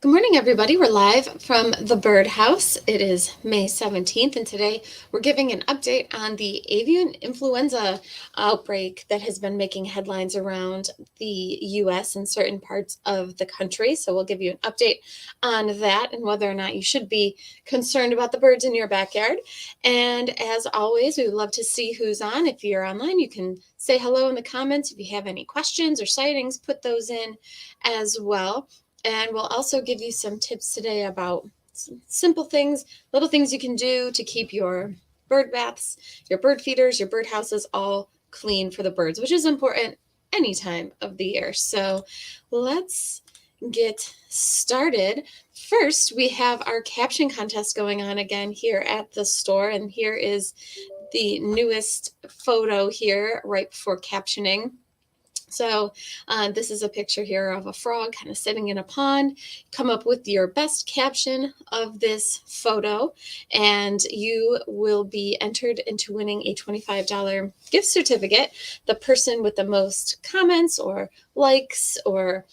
Good morning, everybody. We're live from the birdhouse. It is May 17th, and today we're giving an update on the avian influenza outbreak that has been making headlines around the U.S. and certain parts of the country. So, we'll give you an update on that and whether or not you should be concerned about the birds in your backyard. And as always, we would love to see who's on. If you're online, you can say hello in the comments. If you have any questions or sightings, put those in as well. And we'll also give you some tips today about simple things, little things you can do to keep your bird baths, your bird feeders, your bird houses all clean for the birds, which is important any time of the year. So let's get started. First, we have our caption contest going on again here at the store. And here is the newest photo here right before captioning. So this is a picture here of a frog kind of sitting in a pond. Come up with your best caption of this photo, and you will be entered into winning a $25 gift certificate. The person with the most comments or likes or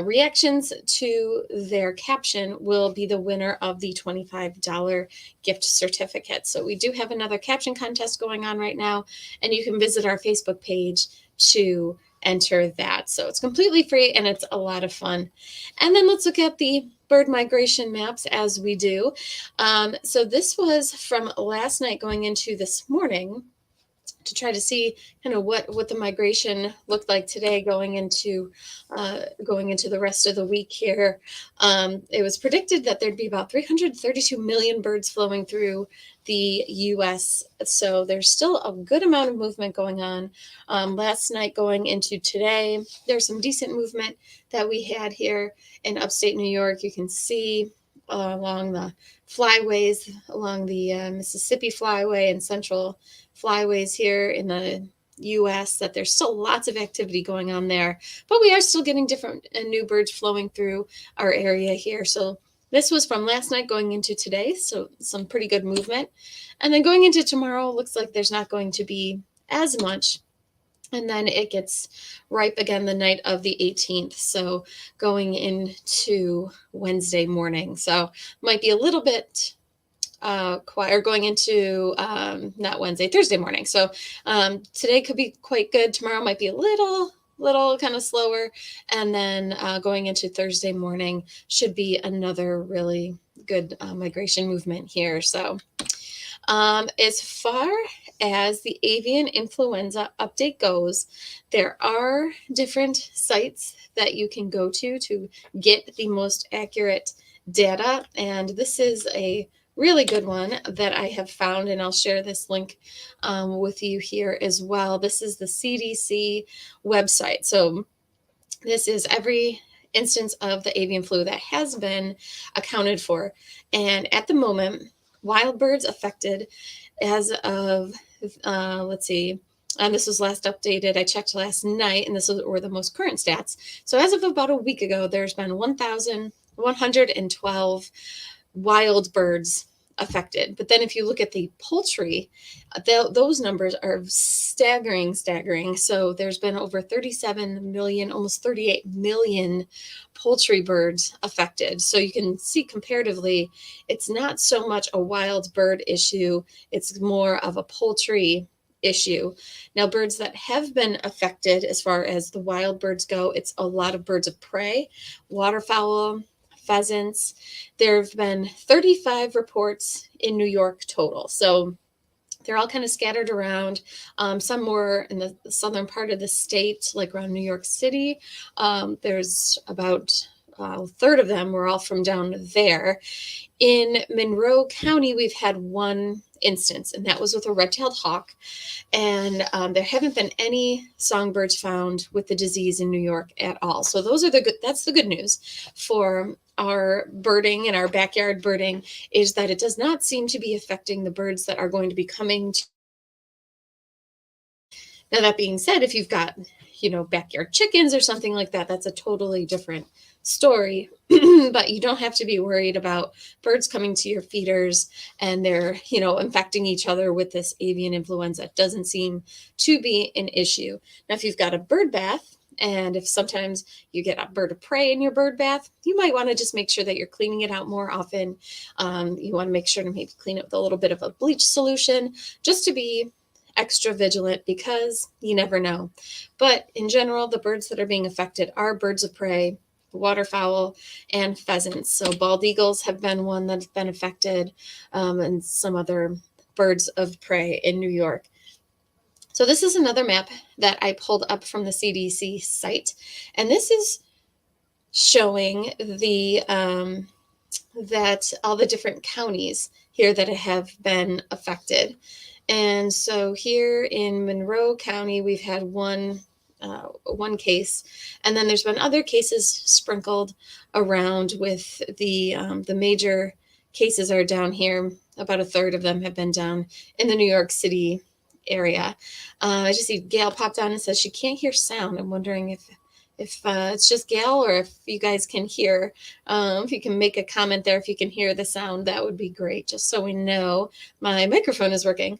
reactions to their caption will be the winner of the $25 gift certificate. So we do have another caption contest going on right now, and you can visit our Facebook page to enter that. So it's completely free and it's a lot of fun. And then let's look at the bird migration maps as we do. So this was from last night going into this morning to try to see kind of what the migration looked like today going into the rest of the week here. It was predicted that there'd be about 332 million birds flowing through the U.S. So there's still a good amount of movement going on. Last night going into today, there's some decent movement that we had here in upstate New York. You can see along the flyways, along the Mississippi Flyway and Central Flyways here in the U.S., that there's still lots of activity going on there, but we are still getting different and new birds flowing through our area here. So this was from last night going into today, so some pretty good movement. And then going into tomorrow, looks like there's not going to be as much. And then it gets ripe again the night of the 18th. So going into Wednesday morning. So might be a little bit quiet, or going into not Wednesday, Thursday morning. So today could be quite good. Tomorrow might be a little kind of slower. And then going into Thursday morning should be another really good migration movement here. So as far as the avian influenza update goes, there are different sites that you can go to get the most accurate data. And this is a really good one that I have found, and I'll share this link with you here as well. This is the CDC website. So this is every instance of the avian flu that has been accounted for. And at the moment, wild birds affected as of, let's see, this was last updated. I checked last night, and this were the most current stats. So as of about a week ago, there's been 1,112 wild birds affected. But then if you look at the poultry, those numbers are staggering. So there's been over 37 million, almost 38 million poultry birds affected. So you can see comparatively, it's not so much a wild bird issue, it's more of a poultry issue. Now, birds that have been affected as far as the wild birds go, it's a lot of birds of prey, waterfowl, pheasants. There have been 35 reports in New York total. So they're all kind of scattered around. Some more in the southern part of the state, like around New York City. There's about a third of them were all from down there. In Monroe County, we've had one instance, and that was with a red-tailed hawk. And there haven't been any songbirds found with the disease in New York at all. So that's the good news for our birding and our backyard birding, is that it does not seem to be affecting the birds that are going to be coming to. Now, that being said, if you've got, backyard chickens or something like that, that's a totally different story. But you don't have to be worried about birds coming to your feeders and they're, infecting each other with this avian influenza. It doesn't seem to be an issue. Now, if you've got a bird bath And if sometimes you get a bird of prey in your bird bath, you might want to just make sure that you're cleaning it out more often. You want to make sure to maybe clean it with a little bit of a bleach solution, just to be extra vigilant, because you never know. But in general, the birds that are being affected are birds of prey, waterfowl, and pheasants. So bald eagles have been one that's been affected, and some other birds of prey in New York. So this is another map that I pulled up from the CDC site, and this is showing the that all the different counties here that have been affected. And so here in Monroe County, we've had one case, and then there's been other cases sprinkled around. With the major cases are down here. About a third of them have been down in the New York City area. I just see Gail popped on and says she can't hear sound. I'm wondering if it's just Gail, or if you guys can hear. If you can make a comment there, if you can hear the sound, that would be great, just so we know my microphone is working.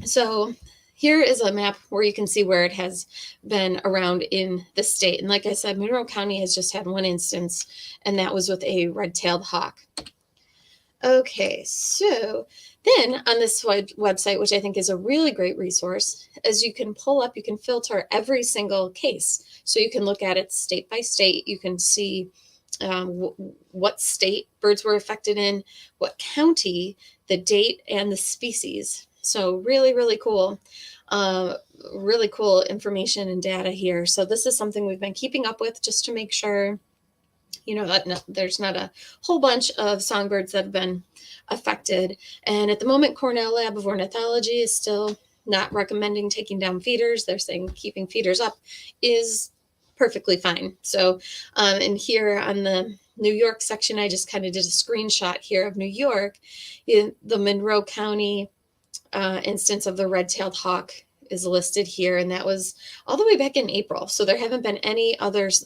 So here is a map where you can see where it has been around in the state. And like I said, Monroe County has just had one instance, and that was with a red-tailed hawk. Okay, so then on this website, which I think is a really great resource, is you can pull up, you can filter every single case. So you can look at it state by state. You can see what state birds were affected in, what county, the date, and the species. So really, really cool. Really cool information and data here. So this is something we've been keeping up with, just to make sure, that there's not a whole bunch of songbirds that have been affected. And at the moment, Cornell Lab of Ornithology is still not recommending taking down feeders. They're saying keeping feeders up is perfectly fine. So, and here on the New York section, I just kind of did a screenshot here of New York. In the Monroe County instance of the red-tailed hawk is listed here, and that was all the way back in April. So there haven't been any others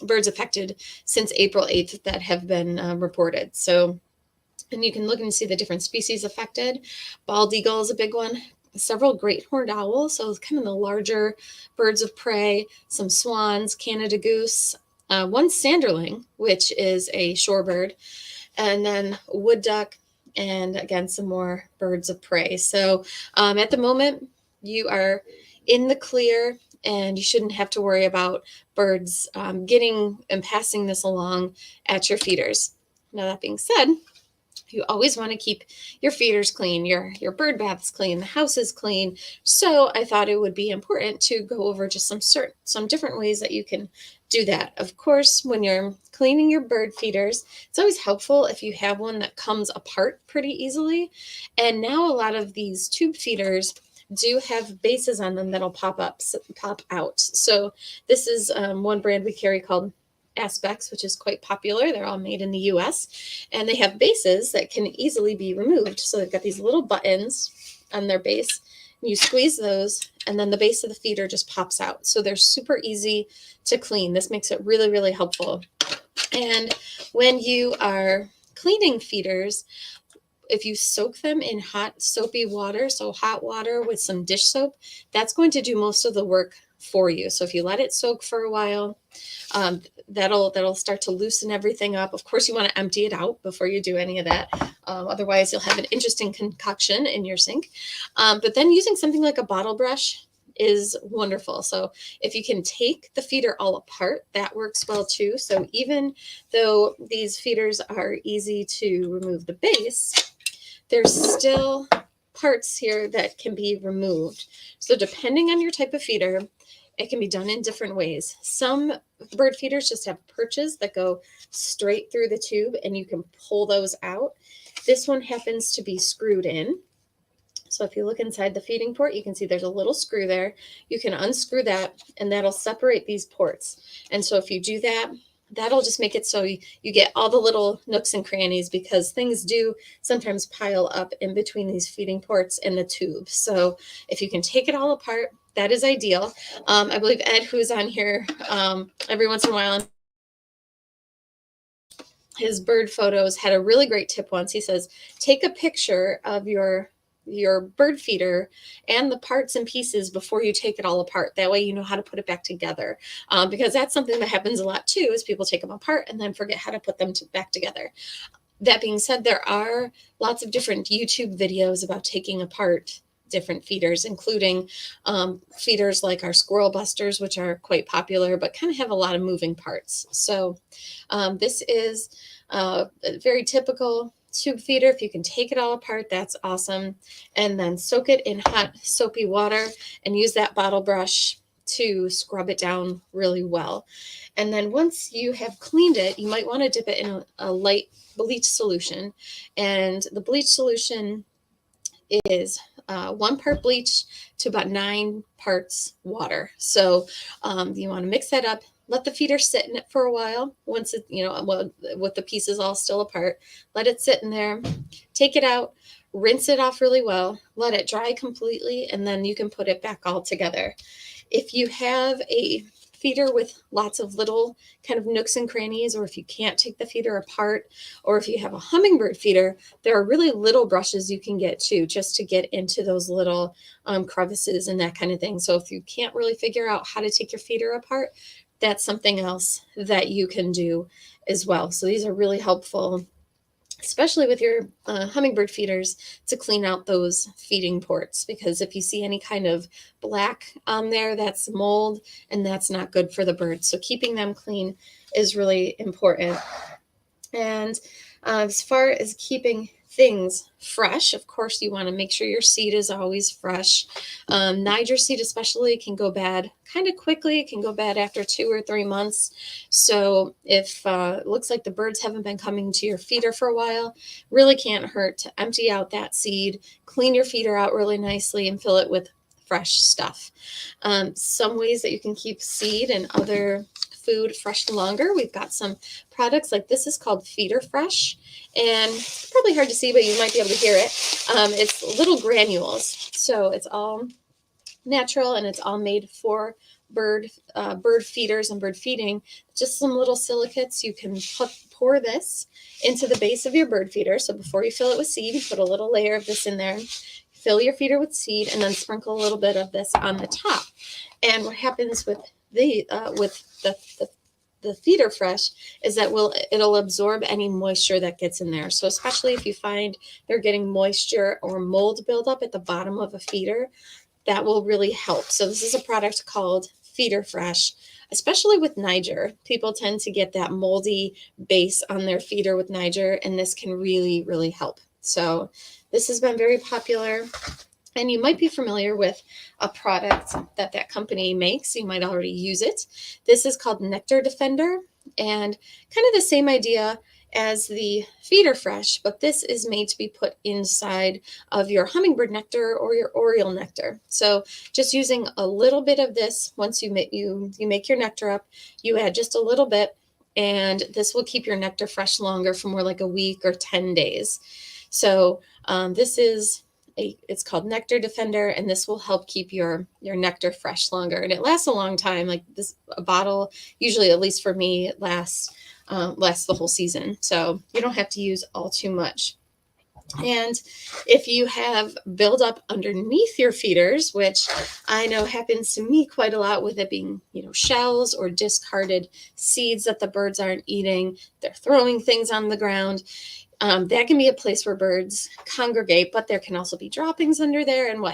birds affected since April 8th that have been reported. So, and you can look and see the different species affected. Bald eagle is a big one. Several great horned owls, so kind of the larger birds of prey, some swans, Canada goose, one sanderling, which is a shorebird, and then wood duck, and again, some more birds of prey. So at the moment, you are in the clear, and you shouldn't have to worry about birds getting and passing this along at your feeders. Now, that being said, you always want to keep your feeders clean, your bird baths clean, the house is clean. So I thought it would be important to go over just some different ways that you can do that. Of course, when you're cleaning your bird feeders, it's always helpful if you have one that comes apart pretty easily. And now a lot of these tube feeders do have bases on them that'll pop out. So this is one brand we carry called Aspects, which is quite popular. They're all made in the US, and they have bases that can easily be removed. So they've got these little buttons on their base. You squeeze those, and then the base of the feeder just pops out. So they're super easy to clean. This makes it really, really helpful. And when you are cleaning feeders, if you soak them in hot soapy water, so hot water with some dish soap, that's going to do most of the work for you. So if you let it soak for a while, that'll start to loosen everything up. Of course, you want to empty it out before you do any of that. Otherwise, you'll have an interesting concoction in your sink. But then using something like a bottle brush is wonderful. So if you can take the feeder all apart, that works well too. So even though these feeders are easy to remove the base, there's still parts here that can be removed. So depending on your type of feeder, it can be done in different ways. Some bird feeders just have perches that go straight through the tube, and you can pull those out. This one happens to be screwed in. So if you look inside the feeding port, you can see there's a little screw there. You can unscrew that, and that'll separate these ports. And so if you do that, that'll just make it so you get all the little nooks and crannies, because things do sometimes pile up in between these feeding ports and the tube. So if you can take it all apart, that is ideal. I believe Ed, who's on here every once in a while, his bird photos, had a really great tip once. He says, take a picture of your your bird feeder and the parts and pieces before you take it all apart. That way you know how to put it back together, because that's something that happens a lot too, is people take them apart and then forget how to put them back together. That being said, there are lots of different YouTube videos about taking apart different feeders, including feeders like our squirrel busters, which are quite popular, but kind of have a lot of moving parts. So this is a very typical tube feeder. If you can take it all apart, that's awesome. And then soak it in hot soapy water and use that bottle brush to scrub it down really well. And then once you have cleaned it, you might want to dip it in a light bleach solution. And the bleach solution is 1 part bleach to about 9 parts water. So you want to mix that up. Let the feeder sit in it for a while. Once it, with the pieces all still apart, let it sit in there. Take it out, rinse it off really well, let it dry completely, and then you can put it back all together. If you have a feeder with lots of little kind of nooks and crannies, or if you can't take the feeder apart, or if you have a hummingbird feeder, there are really little brushes you can get too, just to get into those little crevices and that kind of thing. So if you can't really figure out how to take your feeder apart, that's something else that you can do as well. So these are really helpful, especially with your hummingbird feeders, to clean out those feeding ports, because if you see any kind of black on there, that's mold, and that's not good for the birds. So keeping them clean is really important. And as far as keeping things fresh, of course, you want to make sure your seed is always fresh. Niger seed especially can go bad kind of quickly. It can go bad after 2 or 3 months. So if it looks like the birds haven't been coming to your feeder for a while, really can't hurt to empty out that seed, clean your feeder out really nicely, and fill it with fresh stuff. Some ways that you can keep seed and other food fresh longer, we've got some products like this is called Feeder Fresh, and it's probably hard to see, but you might be able to hear it. It's little granules, so it's all natural and it's all made for bird feeders and bird feeding. Just some little silicates. You can pour this into the base of your bird feeder. So before you fill it with seed, you put a little layer of this in there. Fill your feeder with seed, and then sprinkle a little bit of this on the top. And what happens with the Feeder Fresh is that it'll absorb any moisture that gets in there. So especially if you find you're getting moisture or mold buildup at the bottom of a feeder, that will really help. So this is a product called Feeder Fresh. Especially with Niger, people tend to get that moldy base on their feeder with Niger, and this can really, really help. So this has been very popular. And you might be familiar with a product that company makes. You might already use it. This is called Nectar Defender, and kind of the same idea as the Feeder Fresh, but this is made to be put inside of your hummingbird nectar or your oriole nectar. So just using a little bit of this, once you make your nectar up, you add just a little bit, and this will keep your nectar fresh longer for more like a week or 10 days. So it's called Nectar Defender, and this will help keep your nectar fresh longer, and it lasts a long time. Like a bottle, usually, at least for me, it lasts the whole season. So you don't have to use all too much. And if you have buildup underneath your feeders, which I know happens to me quite a lot, with it being, shells or discarded seeds that the birds aren't eating, they're throwing things on the ground. That can be a place where birds congregate, but there can also be droppings under there and what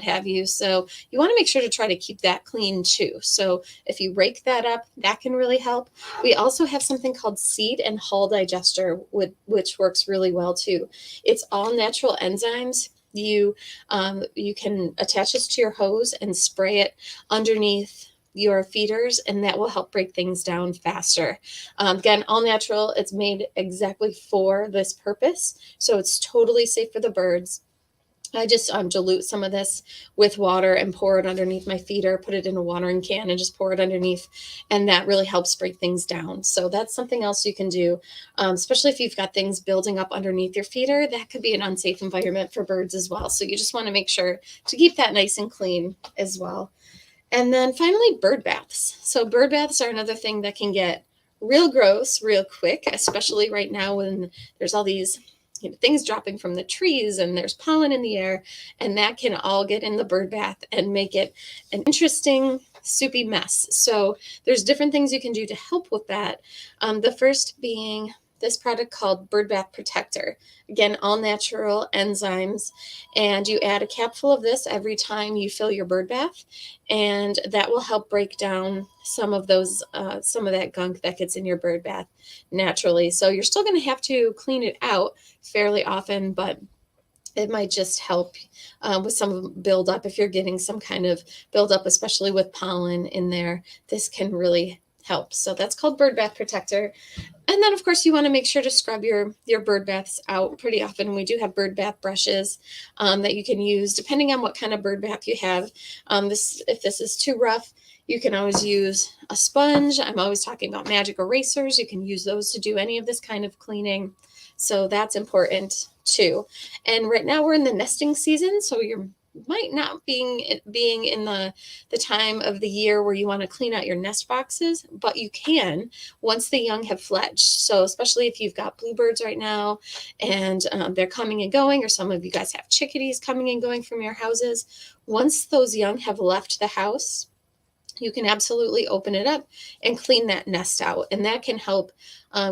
have you. So you want to make sure to try to keep that clean too. So if you rake that up, that can really help. We also have something called Seed and Hull Digester, which works really well too. It's all natural enzymes. You can attach this to your hose and spray it underneath your feeders, and that will help break things down faster. Again, all natural. It's made exactly for this purpose, so it's totally safe for the birds. I just dilute some of this with water and pour it underneath my feeder, put it in a watering can and just pour it underneath, and that really helps break things down. So that's something else you can do, especially if you've got things building up underneath your feeder. That could be an unsafe environment for birds as well. So you just want to make sure to keep that nice and clean as well. And then finally, bird baths. So bird baths are another thing that can get real gross real quick, especially right now when there's all these, things dropping from the trees, and there's pollen in the air, and that can all get in the bird bath and make it an interesting soupy mess. So there's different things you can do to help with that. The first being this product called Bird Bath Protector. Again, all natural enzymes, and you add a capful of this every time you fill your bird bath, and that will help break down some of that gunk that gets in your bird bath naturally. So you're still going to have to clean it out fairly often, but it might just help with some buildup. If you're getting some kind of buildup, especially with pollen in there, this can really help. So that's called Bird Bath Protector. And then, of course, you want to make sure to scrub your bird baths out pretty often. We do have bird bath brushes that you can use depending on what kind of bird bath you have. If this is too rough, you can always use a sponge. I'm always talking about magic erasers. You can use those to do any of this kind of cleaning. So that's important too. And right now we're in the nesting season, so you might not being in the time of the year where you want to clean out your nest boxes, but you can once the young have fledged. So especially if you've got bluebirds right now and they're coming and going, or some of you guys have chickadees coming and going from your houses, once those young have left the house, you can absolutely open it up and clean that nest out. And that can help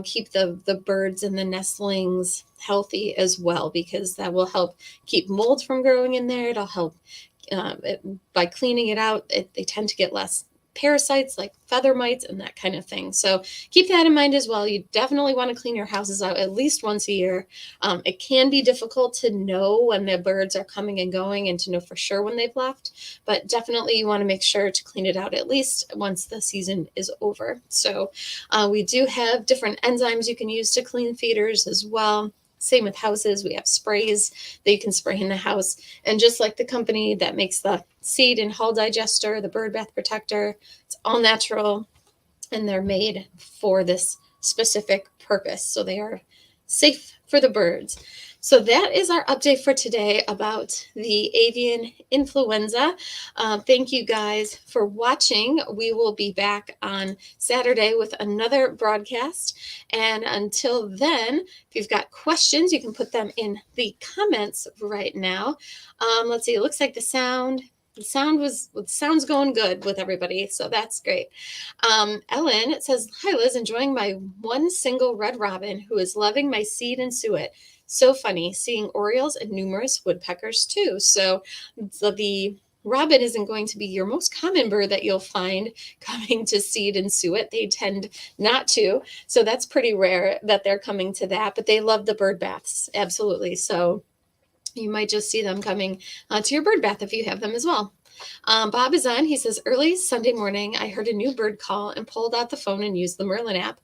keep the birds and the nestlings healthy as well, because that will help keep mold from growing in there. It'll help by cleaning it out. They tend to get less parasites like feather mites and that kind of thing. So keep that in mind as well. You definitely want to clean your houses out at least once a year. It can be difficult to know when the birds are coming and going and to know for sure when they've left, but definitely you want to make sure to clean it out at least once the season is over. So we do have different enzymes you can use to clean feeders as well. Same with houses. We have sprays that you can spray in the house. And just like the company that makes the seed and hull digester, the bird bath protector, it's all natural and they're made for this specific purpose. So they are safe for the birds. So that is our update for today about the avian influenza. Thank you guys for watching. We will be back on Saturday with another broadcast. And until then, if you've got questions, you can put them in the comments right now. Let's see, it looks like the sound's going good with everybody, so that's great. Ellen, it says, "Hi Liz, enjoying my one single red robin who is loving my seed and suet. So funny seeing orioles and numerous woodpeckers too." So the robin isn't going to be your most common bird that you'll find coming to seed and suet. They tend not to, so that's pretty rare that they're coming to that, but they love the bird baths, absolutely. So you might just see them coming to your bird bath if you have them as well. Bob is on. He says, "Early Sunday morning, I heard a new bird call and pulled out the phone and used the Merlin app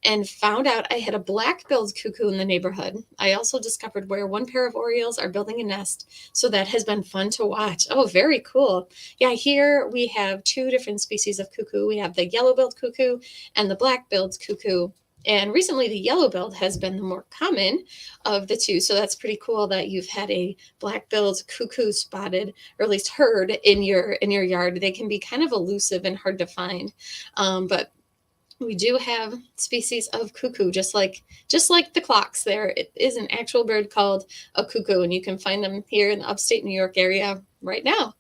and found out I had a black-billed cuckoo in the neighborhood. I also discovered where one pair of orioles are building a nest, so that has been fun to watch." Oh, very cool. Yeah, here we have two different species of cuckoo. We have the yellow-billed cuckoo and the black-billed cuckoo. And recently, the yellow-billed has been the more common of the two. So that's pretty cool that you've had a black-billed cuckoo spotted, or at least heard in your yard. They can be kind of elusive and hard to find, but we do have species of cuckoo, just like the clocks. There, it is an actual bird called a cuckoo, and you can find them here in the upstate New York area right now.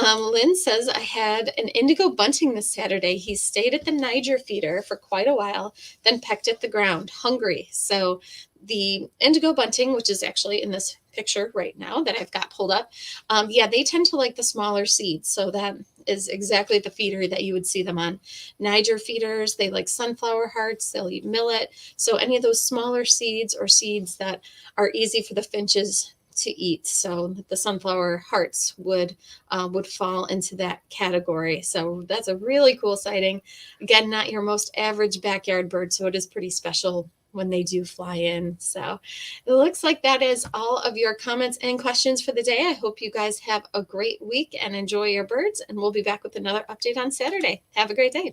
Lynn says, "I had an indigo bunting this Saturday. He stayed at the Niger feeder for quite a while, then pecked at the ground, hungry." So the indigo bunting, which is actually in this picture right now that I've got pulled up, yeah, they tend to like the smaller seeds. So that is exactly the feeder that you would see them on. Niger feeders, they like sunflower hearts, they'll eat millet. So any of those smaller seeds or seeds that are easy for the finches to eat. So the sunflower hearts would fall into that category. So that's a really cool sighting. Again, not your most average backyard bird, so it is pretty special when they do fly in. So it looks like that is all of your comments and questions for the day. I hope you guys have a great week and enjoy your birds, and we'll be back with another update on Saturday. Have a great day.